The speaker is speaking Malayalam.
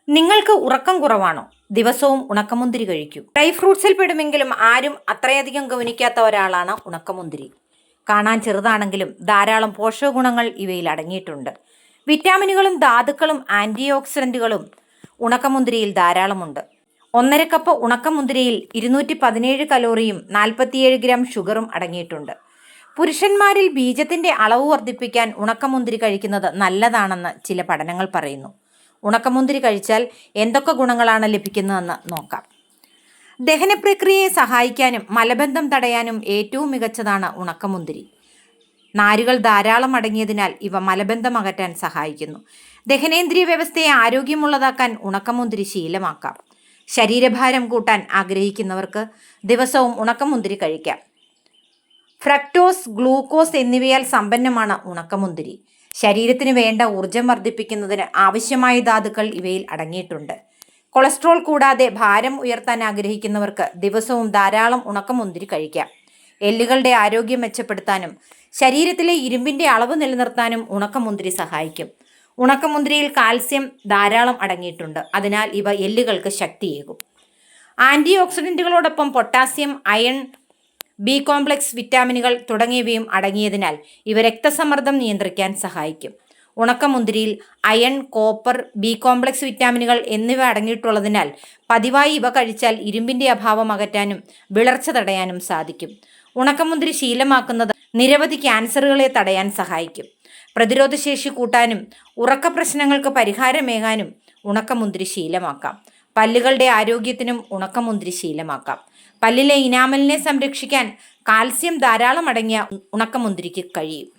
നിങ്ങൾക്ക് ഉറക്കം കുറവാണോ? ദിവസവും ഉണക്കമുന്തിരി കഴിക്കൂ. ഡ്രൈ ഫ്രൂട്ട്സിൽ പെടുമെങ്കിലും ആരും അത്രയധികം ഗവനിക്കാത്ത ഒരാളാണ് ഉണക്കമുന്തിരി. കാണാൻ ചെറുതാണെങ്കിലും ധാരാളം പോഷക ഗുണങ്ങൾ ഇവയിൽ അടങ്ങിയിട്ടുണ്ട്. വിറ്റാമിനുകളും ധാതുക്കളും ആന്റി ഓക്സിഡന്റുകളും ഉണക്കമുന്തിരിയിൽ ധാരാളമുണ്ട്. 1.5 കപ്പ് ഉണക്കമുന്തിരിയിൽ 217 കലോറിയും 47 ഗ്രാം ഷുഗറും അടങ്ങിയിട്ടുണ്ട്. പുരുഷന്മാരിൽ ബീജത്തിന്റെ അളവ് വർദ്ധിപ്പിക്കാൻ ഉണക്കമുന്തിരി കഴിക്കുന്നത് നല്ലതാണെന്ന് ചില പഠനങ്ങൾ പറയുന്നു. ഉണക്കമുന്തിരി കഴിച്ചാൽ എന്തൊക്കെ ഗുണങ്ങളാണ് ലഭിക്കുന്നതെന്ന് നോക്കാം. ദഹന പ്രക്രിയയെ സഹായിക്കാനും മലബന്ധം തടയാനും ഏറ്റവും മികച്ചതാണ് ഉണക്കമുന്തിരി. നാരുകൾ ധാരാളം അടങ്ങിയതിനാൽ ഇവ മലബന്ധം അകറ്റാൻ സഹായിക്കുന്നു. ദഹനേന്ദ്രിയ വ്യവസ്ഥയെ ആരോഗ്യമുള്ളതാക്കാൻ ഉണക്കമുന്തിരി ശീലമാക്കാം. ശരീരഭാരം കൂട്ടാൻ ആഗ്രഹിക്കുന്നവർക്ക് ദിവസവും ഉണക്കമുന്തിരി കഴിക്കാം. ഫ്രക്ടോസ്, ഗ്ലൂക്കോസ് എന്നിവയാൽ സമ്പന്നമാണ് ഉണക്കമുന്തിരി. ശരീരത്തിന് വേണ്ട ഊർജം വർദ്ധിപ്പിക്കുന്നതിന് ആവശ്യമായ ധാതുക്കൾ ഇവയിൽ അടങ്ങിയിട്ടുണ്ട്. കൊളസ്ട്രോൾ കൂടാതെ ഭാരം ഉയർത്താൻ ആഗ്രഹിക്കുന്നവർക്ക് ദിവസവും ധാരാളം ഉണക്കമുന്തിരി കഴിക്കാം. എല്ലുകളുടെ ആരോഗ്യം മെച്ചപ്പെടുത്താനും ശരീരത്തിലെ ഇരുമ്പിന്റെ അളവ് നിലനിർത്താനും ഉണക്കമുന്തിരി സഹായിക്കും. ഉണക്കമുന്തിരിയിൽ കാൽസ്യം ധാരാളം അടങ്ങിയിട്ടുണ്ട്. അതിനാൽ ഇവ എല്ലുകൾക്ക് ശക്തിയേകും. ആന്റി ഓക്സിഡന്റുകളോടൊപ്പം പൊട്ടാസ്യം, അയൺ, ബി കോംപ്ലക്സ് വിറ്റാമിനുകൾ തുടങ്ങിയവയും അടങ്ങിയതിനാൽ ഇവ രക്തസമ്മർദ്ദം നിയന്ത്രിക്കാൻ സഹായിക്കും. ഉണക്കമുന്തിരിയിൽ അയൺ, കോപ്പർ, ബി കോംപ്ലക്സ് വിറ്റാമിനുകൾ എന്നിവ അടങ്ങിയിട്ടുള്ളതിനാൽ പതിവായി ഇവ കഴിച്ചാൽ ഇരുമ്പിന്റെ അഭാവം അകറ്റാനും വിളർച്ച തടയാനും സാധിക്കും. ഉണക്കമുന്തിരി ശീലമാക്കുന്നത് നിരവധി ക്യാൻസറുകളെ തടയാൻ സഹായിക്കും. പ്രതിരോധശേഷി കൂട്ടാനും ഉറക്ക പ്രശ്നങ്ങൾക്ക് പരിഹാരമേകാനും ഉണക്കമുന്തിരി ശീലമാക്കാം. പല്ലുകളുടെ ആരോഗ്യത്തിനും ഉണക്കമുന്തിരി ശീലമാക്കാം. പല്ലിലെ ഇനാമലിനെ സംരക്ഷിക്കാൻ കാൽസ്യം ധാരാളം അടങ്ങിയ ഉണക്കമുന്തിരിക്ക് കഴിയും.